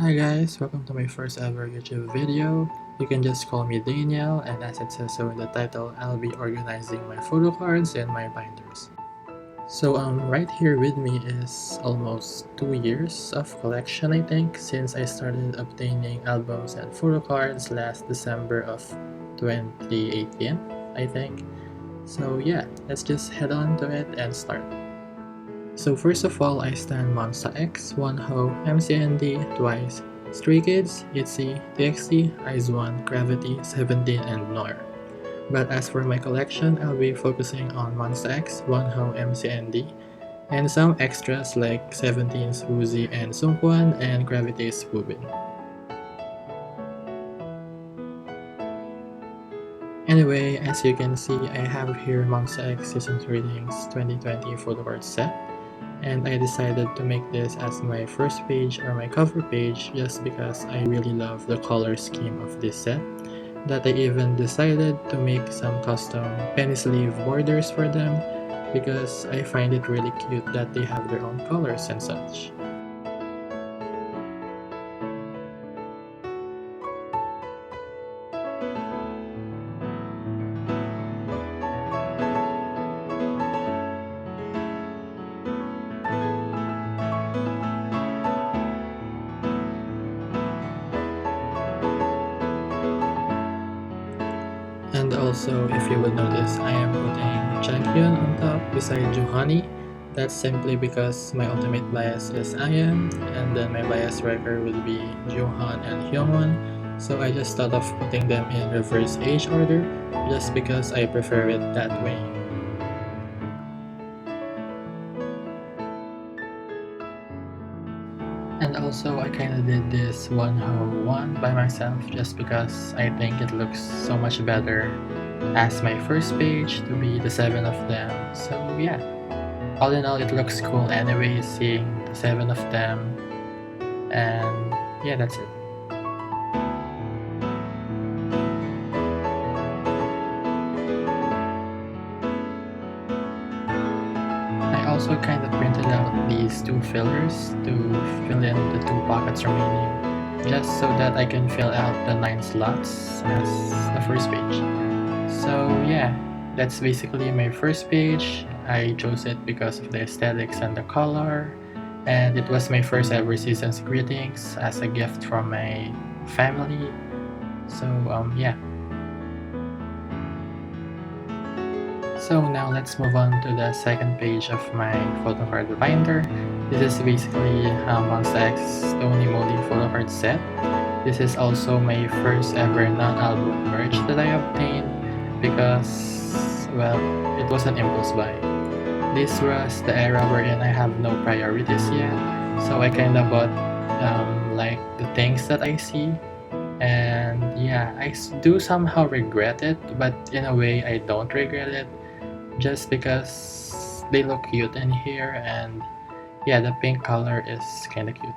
Hi guys, welcome to my first ever YouTube video. You can just call me Daniel, and as it says so in the title, I'll be organizing my photo cards and my binders. So right here with me is almost 2 years of collection, I think, since I started obtaining albums and photo cards last December of 2018, I think. So yeah, let's just head on to it and start. So first of all, I stand Monsta X, Wonho, MCND, Twice, Stray Kids, Itzy, TXT, Hyungwon, Cravity, 17, and Noir. But as for my collection, I'll be focusing on Monsta X, Wonho, MCND, and some extras like 17's Woozy and Sungkwan and Gravity's Boobin. Anyway, as you can see, I have here Monsta X Season Readings 2020 photo card set. And I decided to make this as my first page or my cover page just because I really love the color scheme of this set, that I even decided to make some custom penny sleeve borders for them because I find it really cute that they have their own colors and such. And also, if you would notice, I am putting Changhyun on top beside Juhani. That's simply because my ultimate bias is IM, and then my bias wrecker would be Johan and Hyungwon. So I just thought of putting them in reverse age order, just because I prefer it that way. And also, I kinda did this Wonho one by myself just because I think it looks so much better as my first page to be the 7 of them. So yeah, all in all, it looks cool anyway, seeing the 7 of them. And yeah, that's it. I also kind of printed out these two fillers to fill in the 2 pockets remaining, just so that I can fill out the 9 slots as the first page. So yeah, that's basically my first page. I chose it because of the aesthetics and the color, and it was my first ever season's greetings as a gift from my family. So yeah. So now let's move on to the second page of my photo card binder. This is basically Monsta X Tony Moly photo card set. This is also my first ever non-album merch that I obtained because, well, it was an impulse buy. This was the era wherein I have no priorities yet, so I kinda bought like the things that I see, and yeah, I do somehow regret it, but in a way I don't regret it just because they look cute in here, and yeah, the pink color is kinda cute.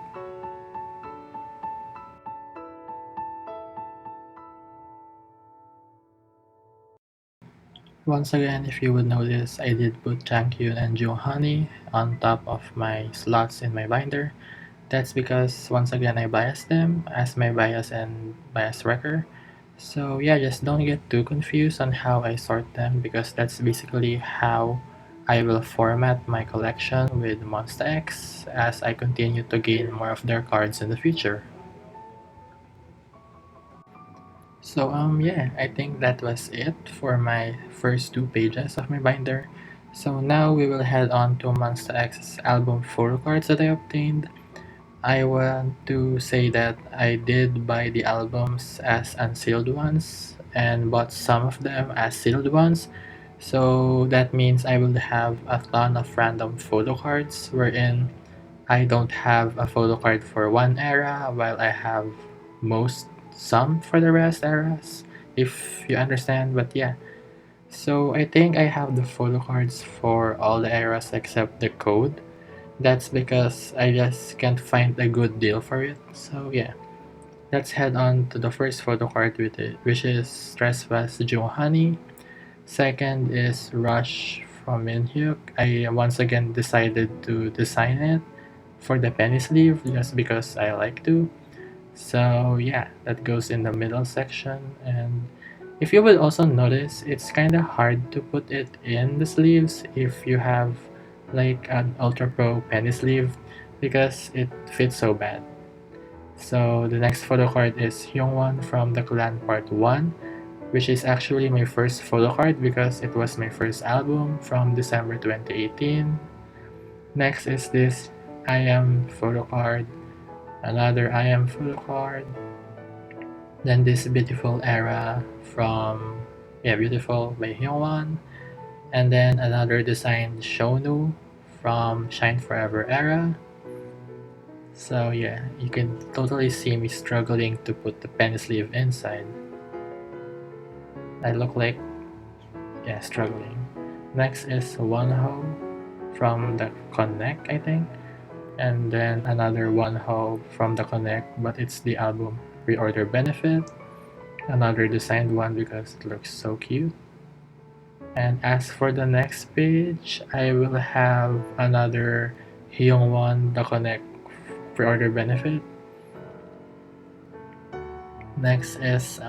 Once again, if you would notice, I did put Changkyun and Johanni on top of my slots in my binder. That's because once again I biased them as my bias and bias wrecker. So yeah, just don't get too confused on how I sort them because that's basically how I will format my collection with Monsta X as I continue to gain more of their cards in the future. So yeah, I think that was it for my first 2 pages of my binder. So now we will head on to Monsta X's album photo cards that I obtained. I want to say that I did buy the albums as unsealed ones and bought some of them as sealed ones. So that means I will have a ton of random photo cards wherein I don't have a photo card for one era while I have some for the rest eras, if you understand. But yeah, so I think I have the photo cards for all the eras except the code. That's because I just can't find a good deal for it. So yeah, let's head on to the first photo card with it, which is Trespass Johanni. Second is Rush from Minhyuk. I once again decided to design it for the penny sleeve just because I like to. So yeah, that goes in the middle section. And if you would also notice, it's kind of hard to put it in the sleeves if you have like an Ultra Pro penny sleeve because it fits so bad. So the next photo card is Hyungwon from the Clan Part 1, which is actually my first photo card because it was my first album from December 2018. Next is this I Am photo card, another I Am photo card, then this Beautiful Era from Beautiful by Hyungwon, and then another designed Shonu from Shine Forever Era. So yeah, you can totally see me struggling to put the pen sleeve inside. I look like, struggling. Next is Wonho from the Connect, I think. And then another Wonho from the Connect, but it's the album Reorder Benefit. Another designed one because it looks so cute. And as for the next page, I will have another Hyungwon the Connect pre-order benefit. Next is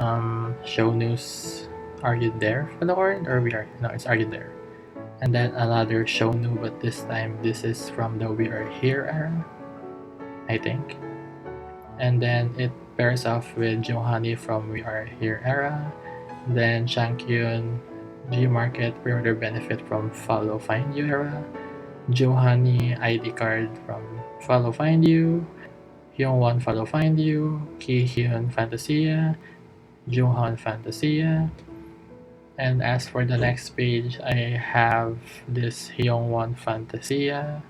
show news. Are you there for the word or we are? No, it's Are You There? And then another show new, but this time this is from the We Are Here era, I think. And then it pairs off with Johani from We Are Here era. Then Changkyun G Market pre-order benefit from Follow Find You era. Johani ID card from Follow Find You. Hyungwon Follow Find You. Ki-hyun Fantasia. Jonghan Fantasia. And as for the next page, I have this Hyungwon Fantasia.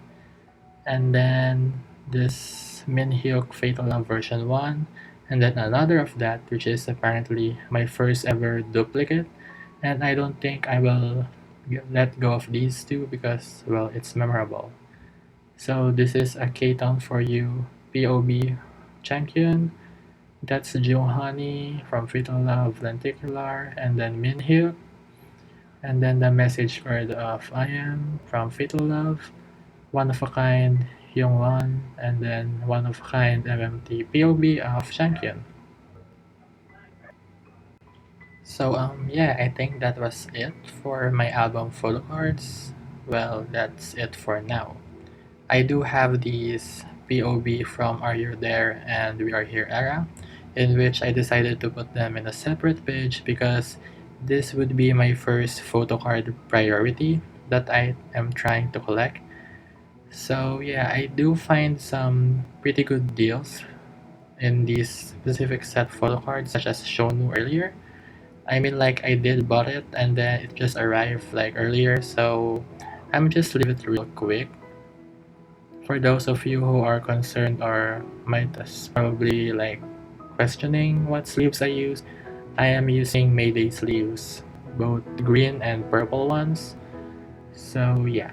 And then this Minhyuk Fatal Love version 1. And then another of that, which is apparently my first ever duplicate. And I don't think I will let go of these two because, well, it's memorable. So this is a K-Town for You POB Champion. That's Johanny from Fatal Love Lenticular, and then Minhyuk, and then the message card of I Am from Fatal Love, One of a Kind Hyungwon, and then One of a Kind MMT POB of Champion. So yeah, I think that was it for my album photo cards. Well, that's it for now. I do have these POB from Are You There and We Are Here era, in which I decided to put them in a separate page because this would be my first photo card priority that I am trying to collect. So yeah, I do find some pretty good deals in these specific set photo cards such as shown earlier. I mean, like, I did bought it and then it just arrived like earlier, so I'm just leave it real quick. For those of you who are concerned or might probably like questioning what sleeves I use, I am using Mayday sleeves, both green and purple ones. So yeah.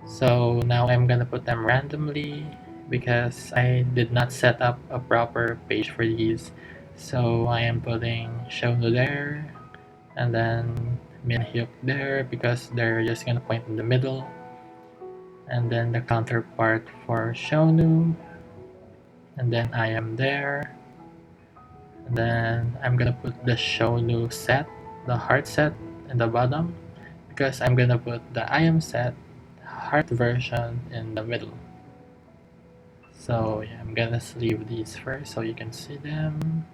So now I'm gonna put them randomly because I did not set up a proper page for these. So I am putting Shonu there and then Minhyuk there because they're just gonna point in the middle. And then the counterpart for Shonu, and then I Am There, and then I'm gonna put the Shonu set, the heart set in the bottom because I'm gonna put the I Am set heart version in the middle. So yeah, I'm gonna sleeve these first so you can see them.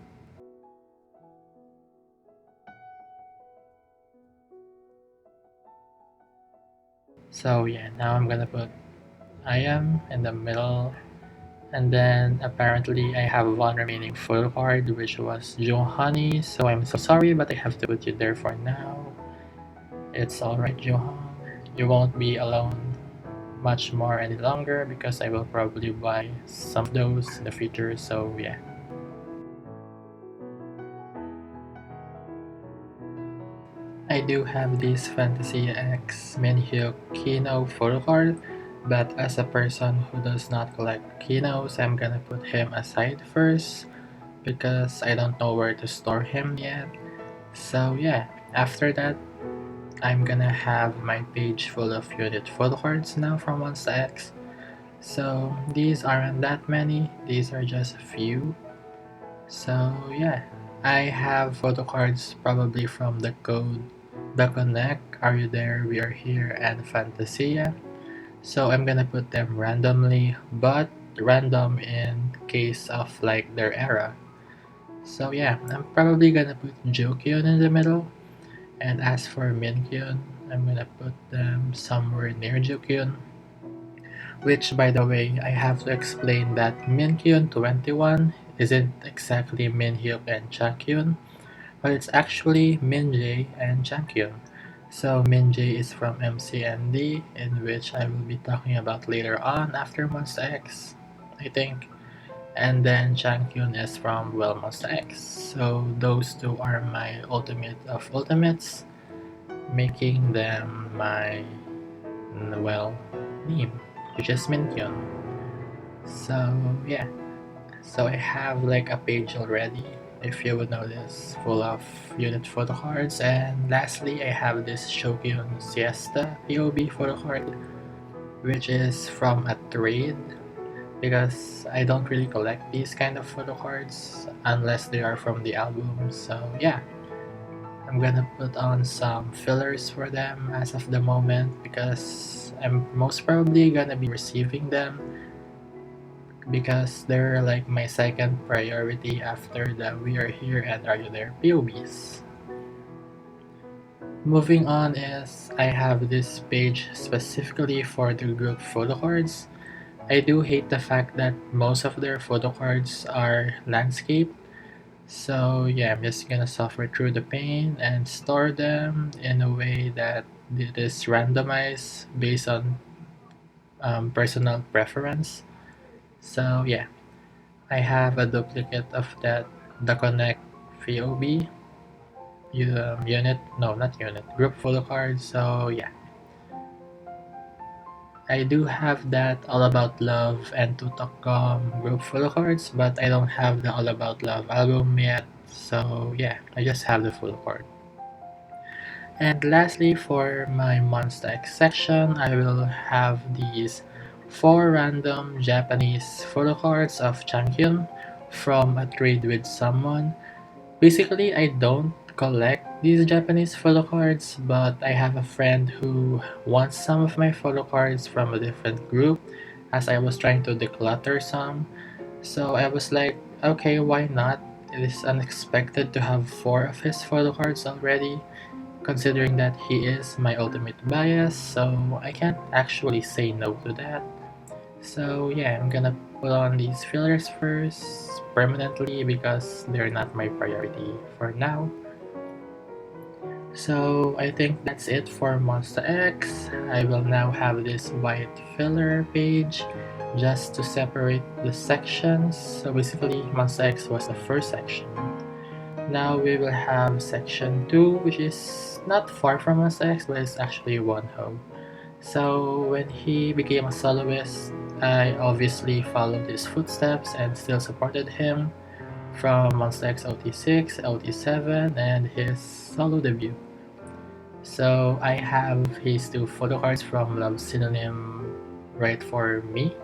So yeah, now I'm gonna put I Am in the middle. And then apparently I have one remaining photo card which was Johanny, so I'm so sorry but I have to put you there for now. It's alright, Johan. You won't be alone much more any longer because I will probably buy some of those in the future, so yeah. I do have this Fantasy X Minhyuk Kino photo card, but as a person who does not collect Kinos, I'm gonna put him aside first because I don't know where to store him yet. So yeah, after that, I'm gonna have my page full of unit photo cards now from Monsta X. So these aren't that many, these are just a few. So yeah, I have photo cards probably from the code The Connect, Are You There, We Are Here, and Fantasia. So I'm gonna put them randomly, but random in case of like their era. So yeah, I'm probably gonna put Jokyun in the middle, and as for Minkyun, I'm gonna put them somewhere near Jokyun. Which, by the way, I have to explain that Minkyun 21 isn't exactly Minhyuk and Chakyun, but it's actually Minjae and Chakyun. So Minjae is from MCND, in which I will be talking about later on after Monsta X, I think. And then Chakyun is from, well, Monsta X. So those two are my ultimate of ultimates, making them my, well, name, which is Minkyun. So yeah, so I have like a page already, if you would notice, full of unit photo cards. And lastly, I have this Shokyun Siesta POB photo card, which is from a trade because I don't really collect these kind of photo cards unless they are from the album. So yeah, I'm gonna put on some fillers for them as of the moment because I'm most probably gonna be receiving them because they're like my second priority after the We Are Here and Are You There POBs. Moving on is I have this page specifically for the group photo cards. I do hate the fact that most of their photo cards are landscape. So yeah, I'm just gonna suffer through the pain and store them in a way that it is randomized based on personal preference. So yeah, I have a duplicate of that the Connect VOB unit, no, not unit, group photo card. So yeah, I do have that All About Love and Tutok.com group photo cards, but I don't have the All About Love album yet. So yeah, I just have the photo card. And lastly, for my Monsta X section, I will have these 4 random Japanese photo cards of Chankyun from a trade with someone. Basically, I don't collect these Japanese photo cards, but I have a friend who wants some of my photo cards from a different group as I was trying to declutter some. So I was like, okay, why not? It is unexpected to have 4 of his photo cards already, considering that he is my ultimate bias, so I can't actually say no to that. So yeah, I'm gonna put on these fillers first permanently because they're not my priority for now. So I think that's it for Monsta X. I will now have this white filler page just to separate the sections. So basically Monsta X was the first section. Now we will have section 2, which is not far from Monsta X, but it's actually Wonho. So when he became a soloist, I obviously followed his footsteps and still supported him from Monsta X OT6, OT7, and his solo debut. So I have his 2 photo cards from Love Synonym right for me.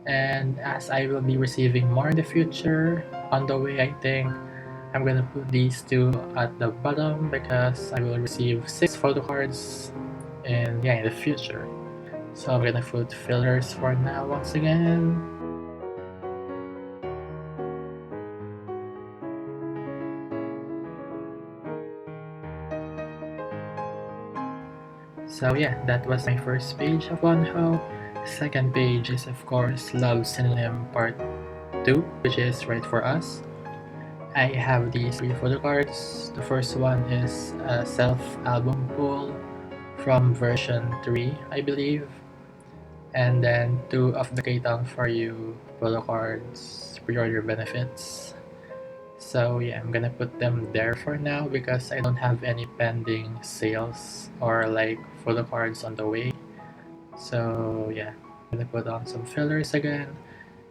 And as I will be receiving more in the future, on the way I think, I'm gonna put these 2 at the bottom because I will receive 6 photo cards in the future. So I'm gonna put fillers for now once again. So yeah, that was my first page of Wonho. Second page is of course Love Synonym Part 2, which is Right For Us. I have these 3 photo cards. The first one is a self-album pull from version 3, I believe. And then 2 of the K-Town For You photo cards, pre-order benefits. So yeah, I'm gonna put them there for now because I don't have any pending sales or like photo cards on the way. So yeah, I'm gonna put on some fillers again.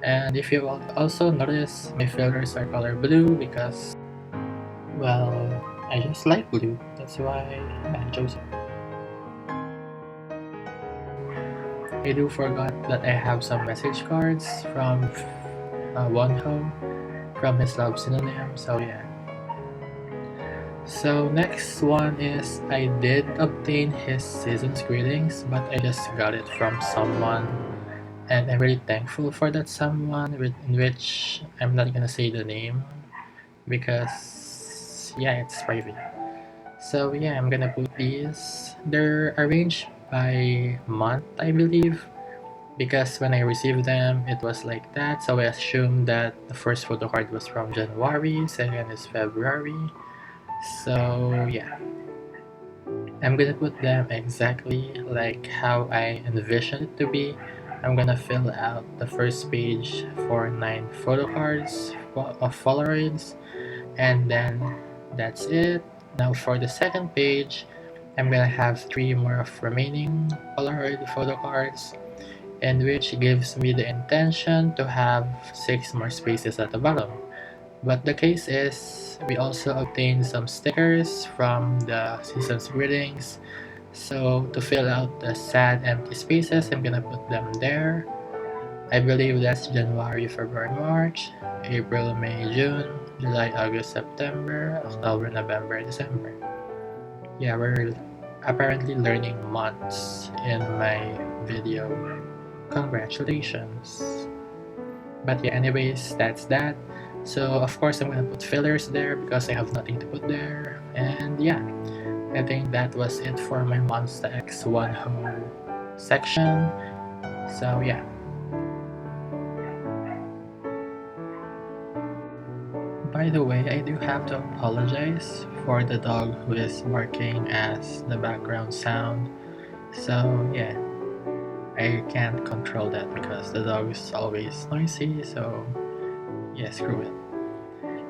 And if you will also notice, my fillers are color blue because, well, I just like blue. That's why I chose it. I do forgot that I have some message cards from Wonho from his love synonym. So yeah. So next one is I did obtain his season's greetings, but I just got it from someone, and I'm really thankful for that someone, in which I'm not gonna say the name because yeah, it's private. So yeah, I'm gonna put these. They're arranged by month, I believe, because when I received them, it was like that. So I assumed that the first photo card was from January, second is February. So yeah, I'm gonna put them exactly like how I envisioned it to be. I'm gonna fill out the first page for 9 photo cards of Polaroids, and then that's it. Now for the second page, I'm gonna have 3 more of remaining Polaroid photo cards, and which gives me the intention to have 6 more spaces at the bottom. But the case is, we also obtained some stickers from the season's greetings. So to fill out the sad empty spaces, I'm gonna put them there. I believe that's January, February, March, April, May, June, July, August, September, October, November, December. Yeah, we're apparently learning months in my video. Congratulations. But yeah, anyways, that's that. So of course I'm gonna put fillers there because I have nothing to put there. And yeah, I think that was it for my Monsta X Wonho section. So yeah. By the way, I do have to apologize for the dog who is barking as the background sound. So yeah, I can't control that because the dog is always noisy, so yeah, screw it.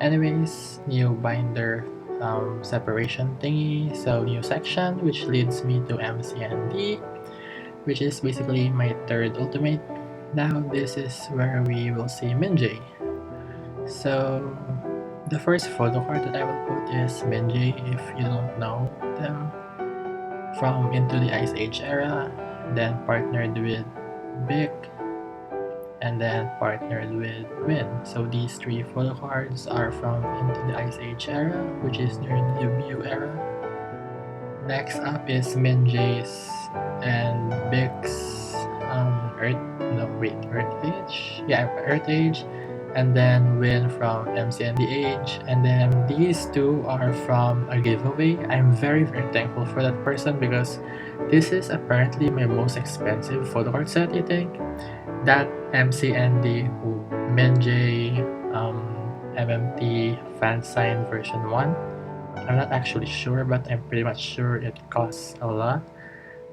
Anyways, new binder separation thingy, so new section which leads me to MCND, which is basically my third ultimate. Now this is where we will see Minjay. So the first photo card that I will put is Minjay if you don't know them, from Into the Ice Age era, then partnered with Bic, and then partnered with Win. So these 3 photo cards are from Into the Ice Age era, which is their debut era. Next up is Minjay's and Big's Earth Age? Yeah, Earth Age. And then Win from MCND Age. And then these 2 are from a giveaway. I'm very, very thankful for that person because this is apparently my most expensive photo card set, I think. That MCND Minjay MMT fan sign version 1. I'm not actually sure, but I'm pretty much sure it costs a lot.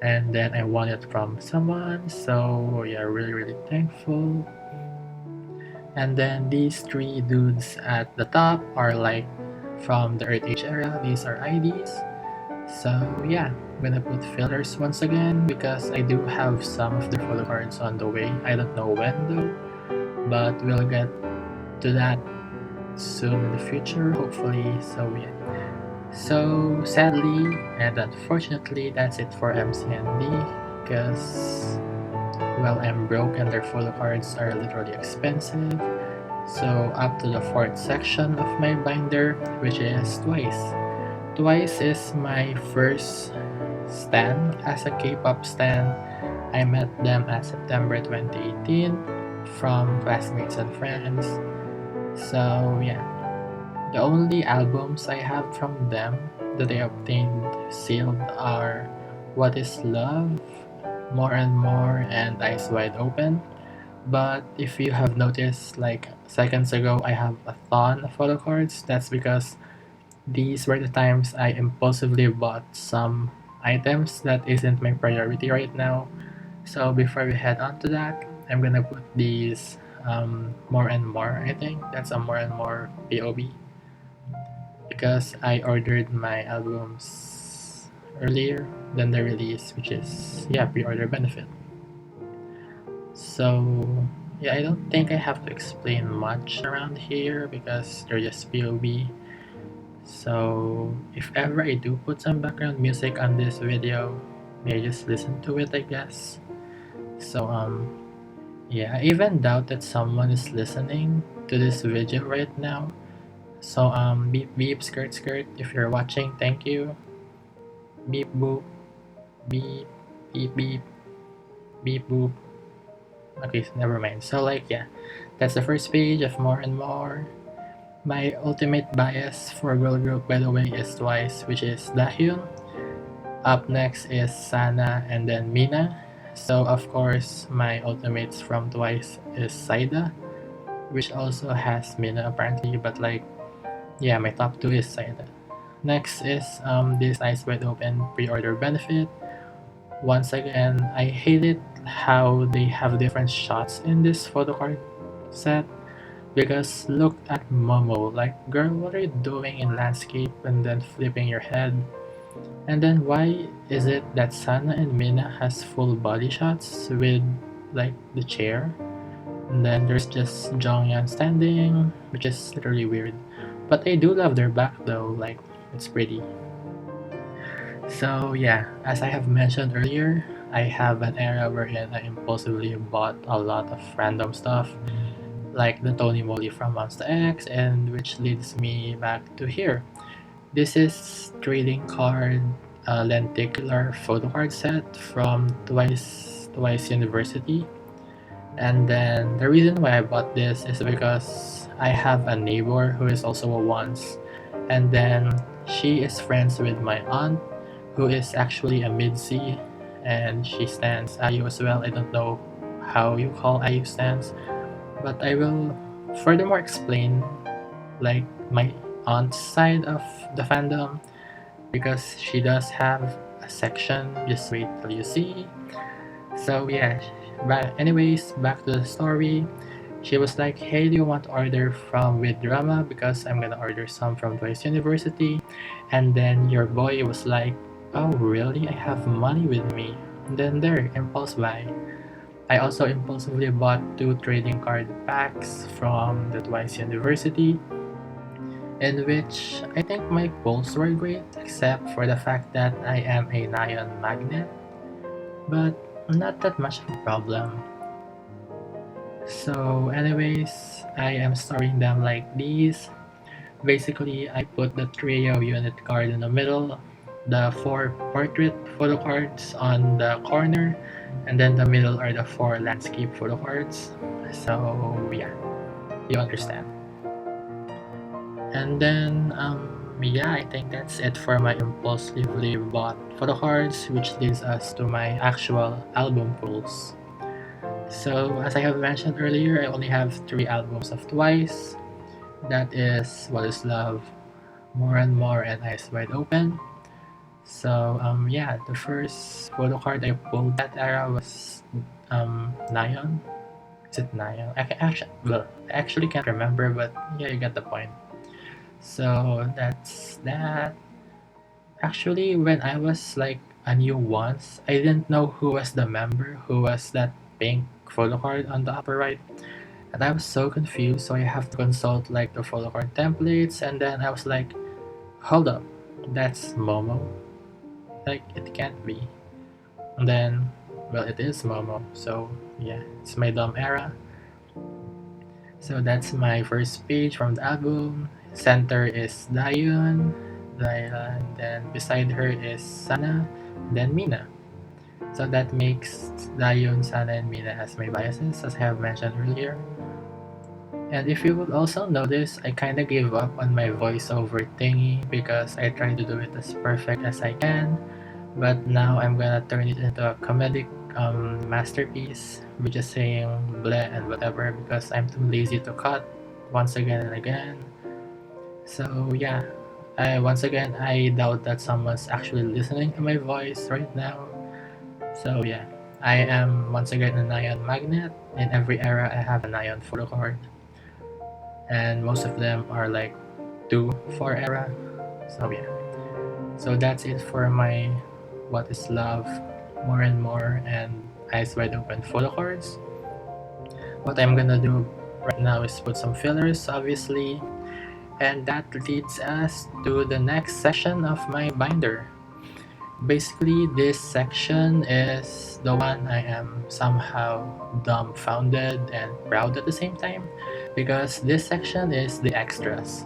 And then I won it from someone, so yeah, really, really thankful. And then these 3 dudes at the top are like from the Earth Age era. These are IDs. So yeah, I'm gonna put fillers once again because I do have some of the photo cards on the way. I don't know when though, but we'll get to that soon in the future, hopefully. So yeah. So sadly and unfortunately, that's it for MCND because well, I'm broke and their photo cards are literally expensive. So up to the 4th section of my binder, which is Twice. Twice is my first stan as a K-pop stan. I met them at September 2018 from classmates and friends. So yeah, the only albums I have from them that I obtained sealed are What Is Love, More and More, and Eyes Wide Open. But if you have noticed, like seconds ago, I have a ton of photo cards. That's because these were the times I impulsively bought some items that isn't my priority right now. So before we head on to that, I'm gonna put these More and More, I think. That's a More and More POB because I ordered my albums earlier than the release, which is, yeah, pre-order benefit. So, yeah, I don't think I have to explain much around here because they're just POB. So, if ever I do put some background music on this video, may just listen to it, I guess. So yeah, I even doubt that someone is listening to this video right now. So beep beep skirt skirt, if you're watching, thank you. Beep boop, beep beep beep, beep boop. Okay, so never mind. So like yeah, that's the first page of More and More. My ultimate bias for girl group, by the way, is Twice, which is Dahyun. Up next is Sana and then Mina. So of course, my ultimates from Twice is Saida, which also has Mina apparently, but like yeah, my top two is Saida. Next is this Eyes Wide Open pre-order benefit. Once again, I hate it how they have different shots in this photocard set. Because look at Momo, like, girl, what are you doing in landscape and then flipping your head? And then why is it that Sana and Mina has full body shots with like the chair? And then there's just Jonghyun standing, which is literally weird. But I do love their back though, like it's pretty. So yeah, as I have mentioned earlier, I have an era wherein I impulsively bought a lot of random stuff like the Tony Moly from Monsta X, and which leads me back to here. This is trading card lenticular photo card set from Twice University. And then the reason why I bought this is because I have a neighbor who is also a once, and then she is friends with my aunt who is actually a mid-C, and she stands IU as well. I don't know how you call IU stands, but I will furthermore explain like my aunt's side of the fandom because she does have a section. Just wait till you see. So yeah, but anyways, back to the story. She was like, "Hey, do you want to order from with drama? Because I'm gonna order some from Twice University." And then your boy was like, "Oh really? I have money with me." And then there, impulse buy. I also impulsively bought two trading card packs from the Twice University, in which I think my pulls were great, except for the fact that I am a Nyan magnet, but not that much of a problem. So anyways, I am storing them like these. Basically, I put the trio unit card in the middle, the four portrait photo cards on the corner, and then the middle are the four landscape photo cards. So yeah, you understand. And then yeah, I think that's it for my impulsively bought photo cards, which leads us to my actual album pulls. So as I have mentioned earlier, I only have three albums of Twice. That is What Is Love, More and More, and Eyes Wide Open. So yeah, the first photo card I pulled that era was Nayon. Is it Nayon? I actually can't remember, but yeah, you get the point. So that's that. Actually, when I was like a new once, I didn't know who was the member who was that pink photo card on the upper right. And I was so confused, so I have to consult like the photo card templates, and then I was like, hold up, that's Momo. Like it can't be. And then well, it is Momo, so yeah, it's my dumb era. So that's my first page from the album. Center is Dayun, and then beside her is Sana, then Mina. So that makes Dayun, Sana, and Mina as my biases, as I have mentioned earlier. And if you would also notice, I kinda gave up on my voiceover thingy because I tried to do it as perfect as I can. But now I'm gonna turn it into a comedic masterpiece, which is saying bleh and whatever because I'm too lazy to cut once again and again. So yeah, once again I doubt that someone's actually listening to my voice right now. So yeah, I am once again a Nyan magnet. In every era I have a Nyan photo card. And most of them are like 2-4 era. So yeah. So that's it for my What Is Love, More and More, and Eyes Wide Open photo cards. What I'm gonna do right now is put some fillers, obviously, and that leads us to the next section of my binder. Basically, this section is the one I am somehow dumbfounded and proud at the same time because this section is the extras.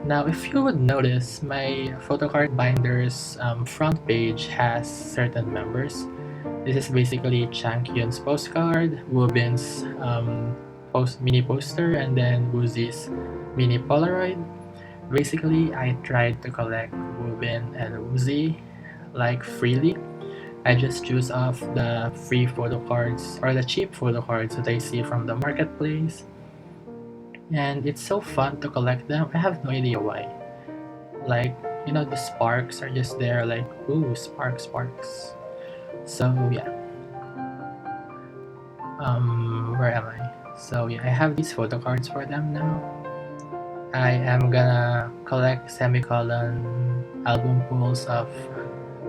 Now, if you would notice, my photocard binder's front page has certain members. This is basically Changhyun's postcard, Woobin's mini poster, and then Woozy's mini Polaroid. Basically, I tried to collect Woobin and Woozy like freely. I just choose off the free photo cards or the cheap photo cards that I see from the marketplace. And it's so fun to collect them. I have no idea why. Like, the sparks are just there, like, ooh, sparks, sparks. So, yeah. Where am I? So, yeah, I have these photo cards for them now. I am gonna collect semicolon album pulls of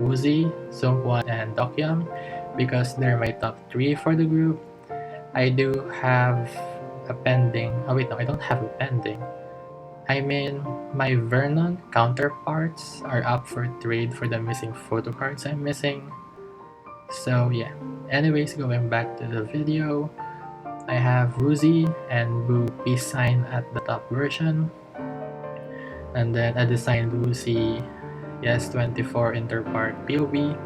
Woozy, Seungkwan, and Dokyeom because they're my top 3 for the group. I do have a pending. Oh, wait, no, I don't have a pending. I mean, my Vernon counterparts are up for trade for the missing photo cards I'm missing. So, yeah. Anyways, going back to the video, I have Woozy and Boo peace sign at the top version. And then a designed Woozy Yes 24 interpart POV.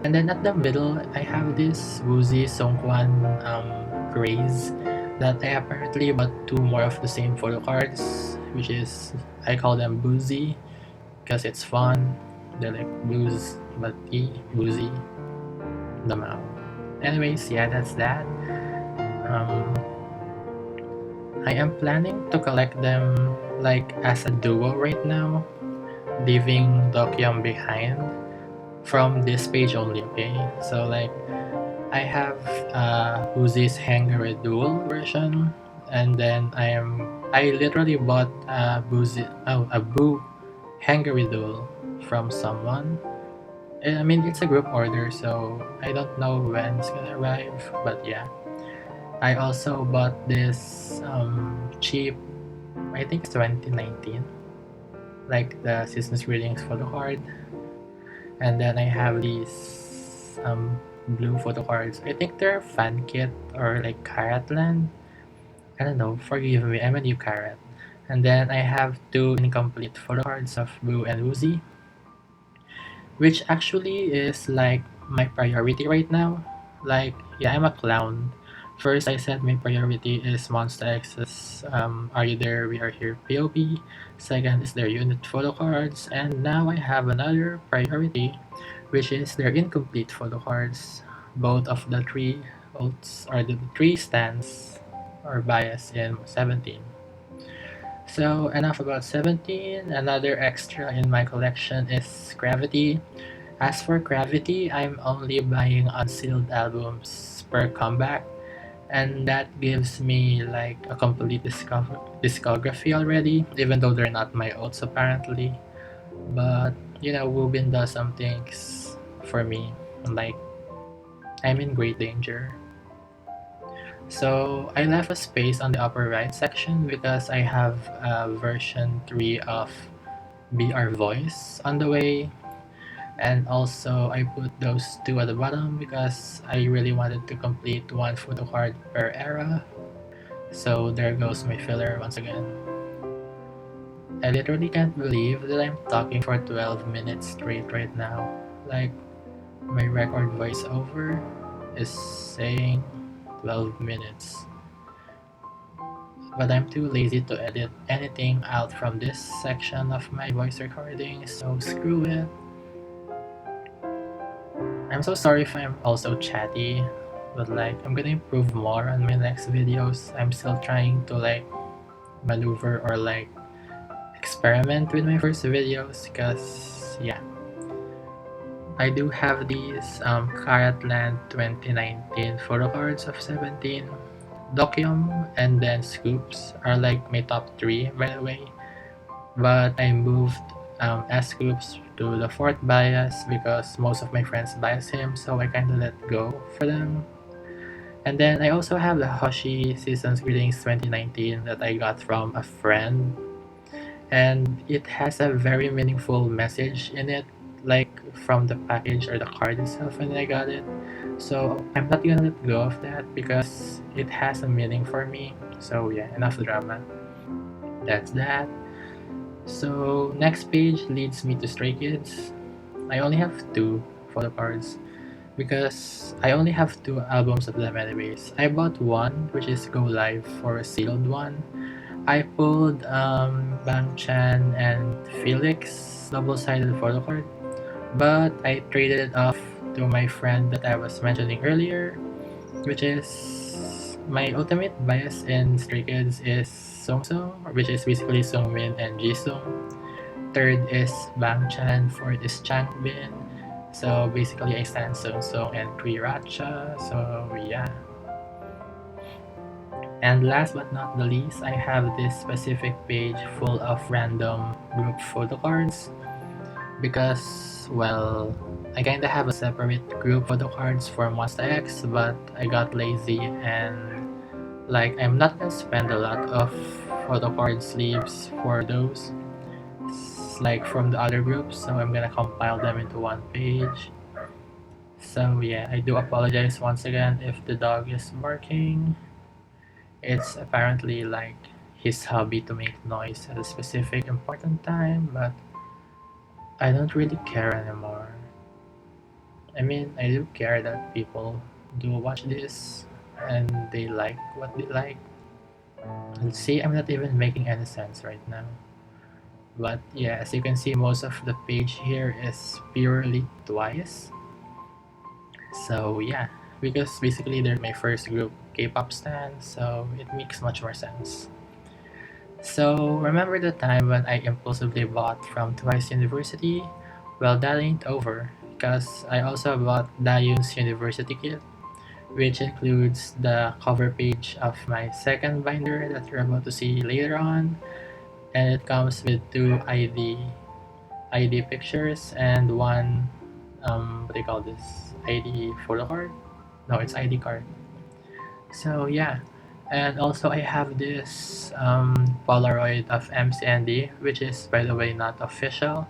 And then at the middle, I have this Woozy Seungkwan craze that I apparently bought 2 more of the same photo cards, which is, I call them Boozy because it's fun. They're like booze, but boozy, the mouth. Anyways, yeah, that's that. Um, I am planning to collect them like as a duo right now, leaving Dokyeom behind from this page only, okay? So like I have Uzi's Hangare Dual version, and then I literally bought a Boo Hangare Dual from someone. I mean, it's a group order, so I don't know when it's gonna arrive, but yeah. I also bought this cheap, I think it's 2019, like the Season's Greetings photo card. And then I have these blue photo cards. I think they're fan kit or like Carrotland. I don't know, forgive me, I'm a new carrot. And then I have 2 incomplete photo cards of Boo and Woozy, which actually is like my priority right now. Like, yeah, I'm a clown. First, I said my priority is Monsta X's Are You There, We Are Here POB. Second is their unit photo cards. And now I have another priority, which is their incomplete photo cards. Both of the 3 ults, or the 3 stands, or bias in 17. So enough about 17. Another extra in my collection is Cravity. As for Cravity, I'm only buying unsealed albums per comeback, and that gives me like a complete discography already, even though they're not my ults apparently. But Woobin does some things for me, like I'm in great danger. So I left a space on the upper right section because I have version 3 of Be Our Voice on the way. And also I put those 2 at the bottom because I really wanted to complete 1 photo card per era. So there goes my filler once again. I literally can't believe that I'm talking for 12 minutes straight right now. Like, my record voiceover is saying 12 minutes. But I'm too lazy to edit anything out from this section of my voice recording, so screw it. I'm so sorry if I'm also chatty, but like I'm gonna improve more on my next videos. I'm still trying to like maneuver or like experiment with my first videos because yeah. I do have these Carrotland 2019 photo cards of 17. Dokyeom and then Scoops are like my top 3 by the way. But I moved S-Scoops to the 4th bias because most of my friends bias him, so I kinda let go for them. And then I also have the Hoshi Season's Greetings 2019 that I got from a friend. And it has a very meaningful message in it. like from the package or the card itself when I got it. So I'm not gonna let go of that because it has a meaning for me. So yeah, enough drama. That's that. So next page leads me to Stray Kids. I only have two photo cards because I only have two albums of them anyways. I bought one which is Go Live for a sealed one. I pulled Bang Chan and Felix double-sided photo card, but I traded it off to my friend that I was mentioning earlier, which is my ultimate bias in Stray Kids is Song Song, which is basically Sungmin and Jisung. Third is Bang Chan. Fourth is Changbin. So basically, I stand Song Song and Racha. So yeah. And last but not the least, I have this specific page full of random group photo cards because, well, I kinda have a separate group photo cards for Monsta X, but I got lazy and like I'm not gonna spend a lot of photo card sleeves for those like from the other groups, so I'm gonna compile them into one page. So yeah, I do apologize once again if the dog is barking. It's apparently like his hobby to make noise at a specific important time, but I don't really care anymore. I mean, I do care that people do watch this and they like what they like. And see, I'm not even making any sense right now. But yeah, as you can see, most of the page here is purely twice. So yeah, because basically they're my first group K-pop stan, so it makes much more sense. So remember the time when I impulsively bought from Twice University? Well, that ain't over, because I also bought Dayun's University kit, which includes the cover page of my second binder that you're about to see later on, and it comes with two ID pictures and one what do you call this, ID photo card. No, it's ID card. So yeah, and also I have this Polaroid of MCND, which is by the way not official,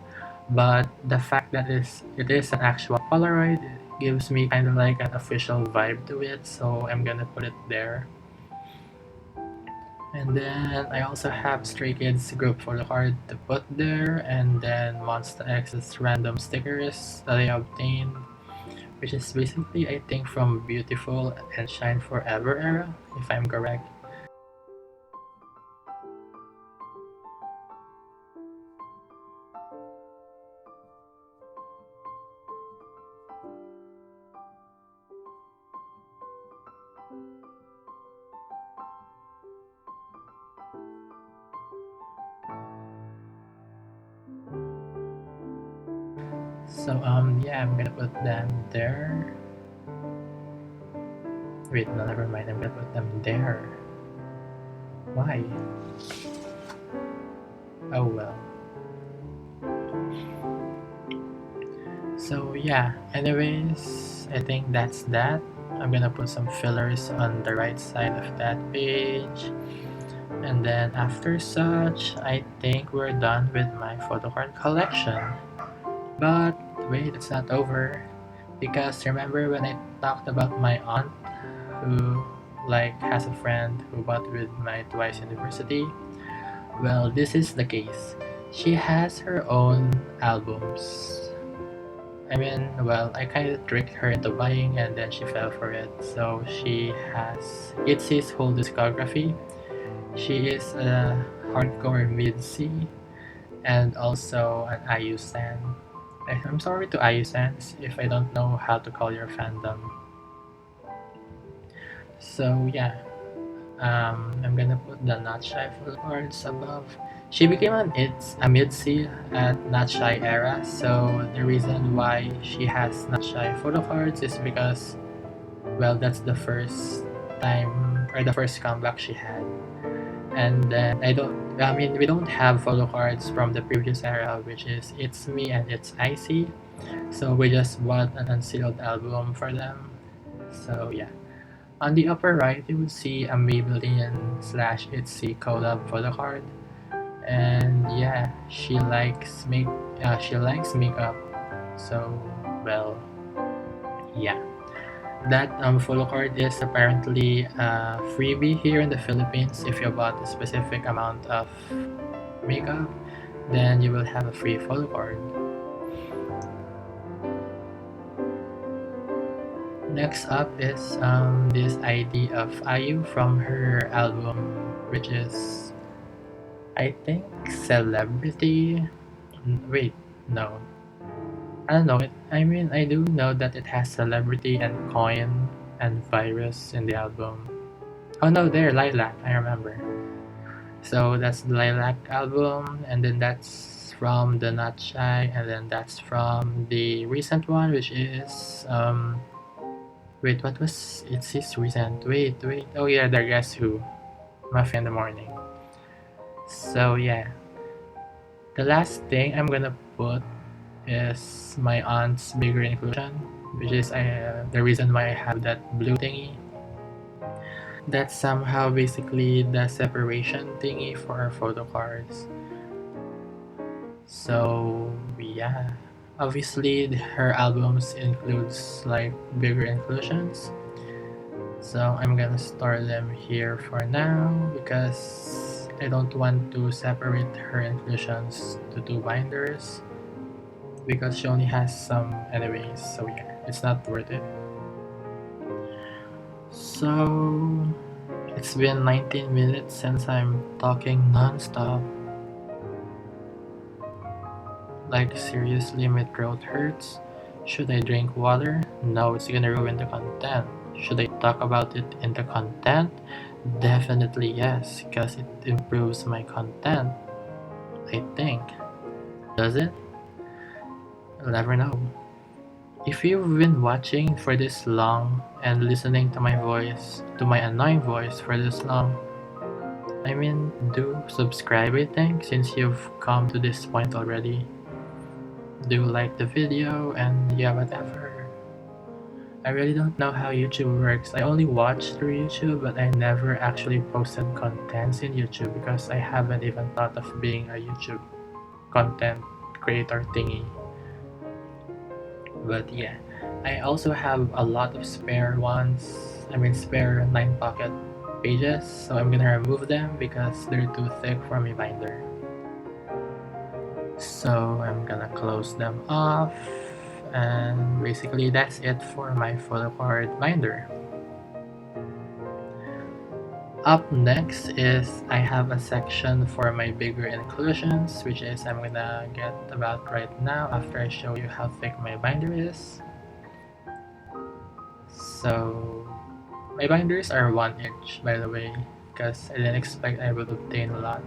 but the fact that it is an actual Polaroid gives me kind of like an official vibe to it, so I'm gonna put it there. And then I also have Stray Kids group photo card to put there, and then Monsta X's random stickers that I obtained, which is basically I think from Beautiful and Shine Forever era, if I'm correct. So yeah, I'm gonna put them there. Wait, no, never mind. I'm gonna put them there. Why? Oh well. So yeah, anyways, I think that's that. I'm gonna put some fillers on the right side of that page. And then after such, I think we're done with my photo card collection. But wait, it's not over. Because remember when I talked about my aunt who like has a friend who bought with my Twice University? Well, this is the case. She has her own albums. I mean, well, I kind of tricked her into buying and then she fell for it. So she has Itzy's whole discography. She is a hardcore mid-C and also an IU stan. I'm sorry to IU stans if I don't know how to call your fandom. So yeah, I'm gonna put the Not Shy full cards above. She became a mid-C at Not Shy era, so the reason why she has Not Shy photo cards is because, well, that's the first time or the first comeback she had. And then I mean, we don't have photo cards from the previous era, which is It's Me and It's Icy. So we just bought an unsealed album for them. So yeah. On the upper right, you will see a Maybelline slash Itzy collab photo card. And yeah, she likes makeup. So, well, yeah. That photo card is apparently a freebie here in the Philippines. If you bought a specific amount of makeup, then you will have a free photo card. Next up is this ID of IU from her album, which is, I think, Celebrity. Wait, no. I don't know it. I mean, I do know that it has Celebrity and Coin and Virus in the album. Oh no, there, Lilac, I remember. So that's the Lilac album, and then that's from the Not Shy, and then that's from the recent one, which is wait, what was it's his recent? Wait. Oh yeah, the Guess Who, Mafia in the Morning. So yeah, the last thing I'm gonna put is my aunt's bigger inclusion, which is the reason why I have that blue thingy. That's somehow basically the separation thingy for our photo cards. So yeah, obviously her albums includes like bigger inclusions. So I'm gonna store them here for now because I don't want to separate her inclusions to two binders because she only has some anyways. So yeah, it's not worth it. So it's been 19 minutes since I'm talking non-stop. Like seriously, my throat hurts. Should I drink water? No, it's gonna ruin the content. Should I talk about it in the content? Definitely yes, because it improves my content, I think. Does it? I'll never know. If you've been watching for this long and listening to my voice, to my annoying voice for this long, I mean, do subscribe, I think, since you've come to this point already. Do like the video and yeah, whatever. I really don't know how YouTube works. I only watch through YouTube, but I never actually posted contents in YouTube because I haven't even thought of being a YouTube content creator thingy. But yeah, I also have a lot of spare ones. I mean, spare 9 pocket pages, so I'm gonna remove them because they're too thick for my binder. So I'm gonna close them off, and basically that's it for my photo card binder. Up next is I have a section for my bigger inclusions, which is I'm gonna get about right now after I show you how thick my binder is. So my binders are 1 inch, by the way, because I didn't expect I would obtain a lot.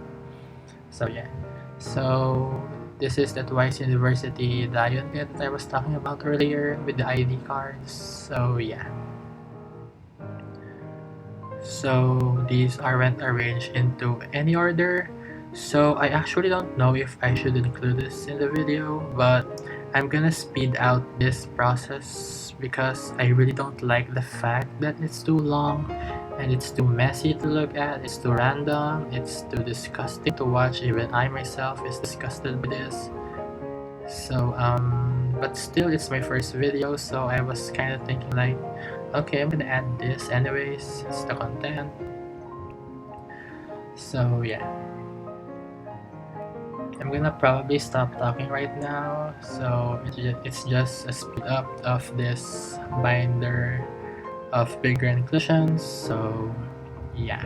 So yeah. So this is the Twice University Dion kit that I was talking about earlier with the ID cards. So yeah. So these aren't arranged into any order. So I actually don't know if I should include this in the video, but I'm gonna speed out this process because I really don't like the fact that it's too long and it's too messy to look at, it's too random, it's too disgusting to watch. Even I myself is disgusted by this. So but still it's my first video, so I was kind of thinking like, okay, I'm gonna add this anyways, it's the content. So yeah, I'm gonna probably stop talking right now. So it's just a speed up of this binder of bigger inclusions. So yeah.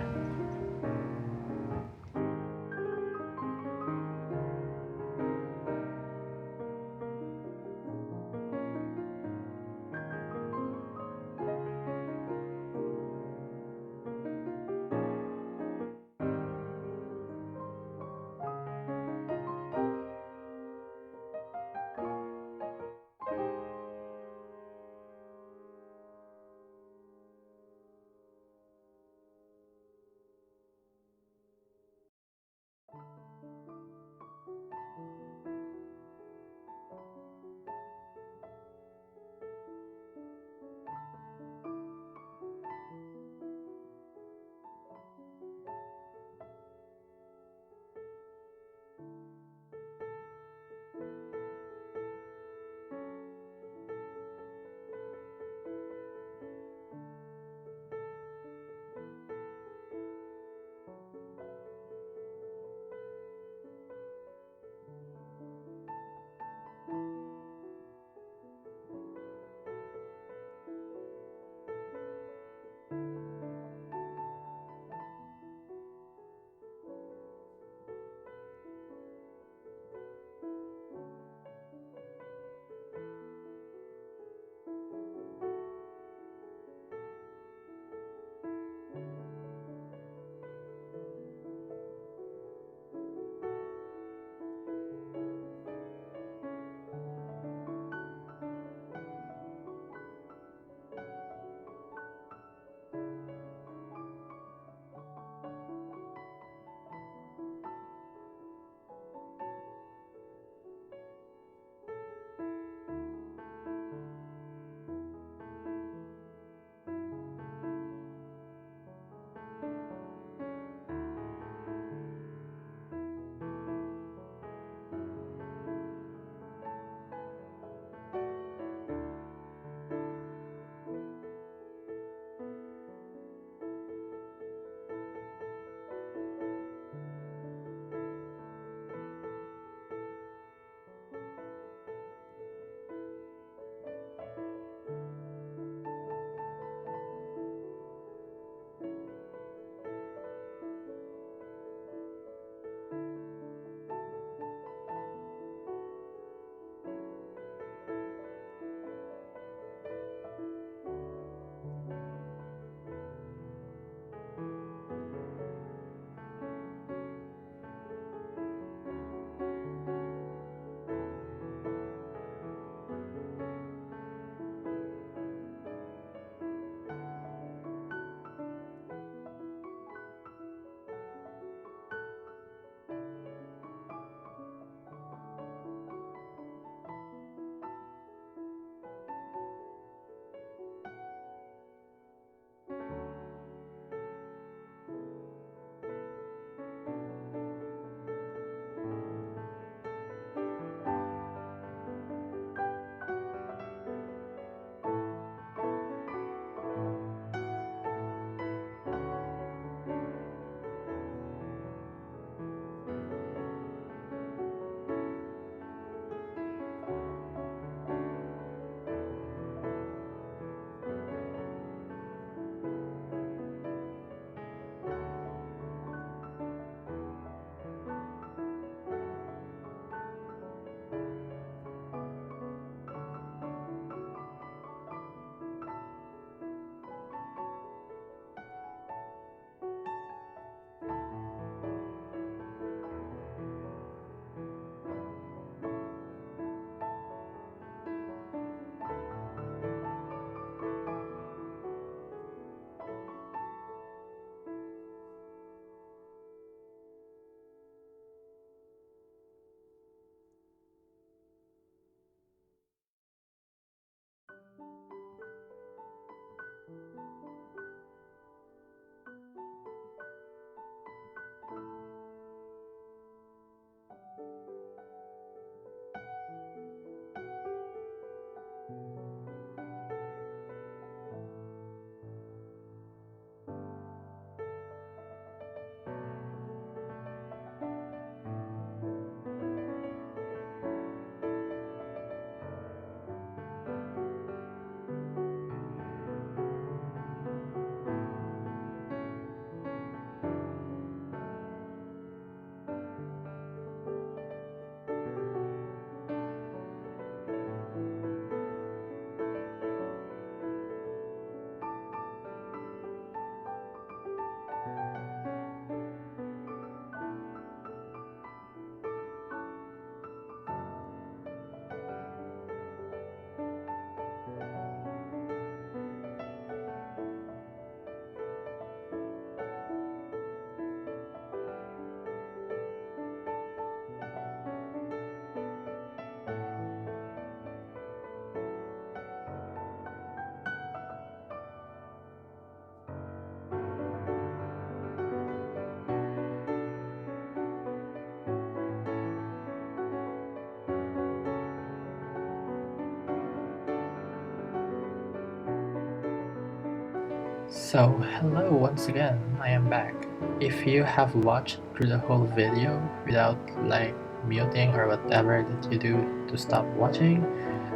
So, hello once again, I am back. If you have watched through the whole video without like muting or whatever that you do to stop watching,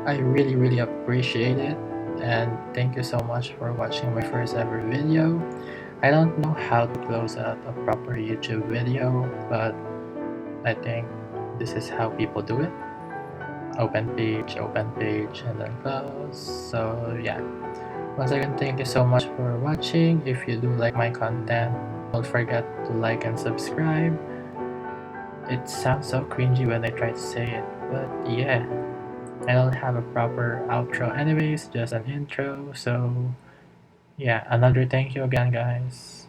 I really appreciate it, and thank you so much for watching my first ever video. I don't know how to close out a proper YouTube video, but I think this is how people do it. Open page, and then close. So yeah. Once again, thank you so much for watching. If you do like my content, don't forget to like and subscribe. It sounds so cringy when I try to say it, but yeah, I don't have a proper outro anyways, just an intro. So yeah, another thank you again, guys.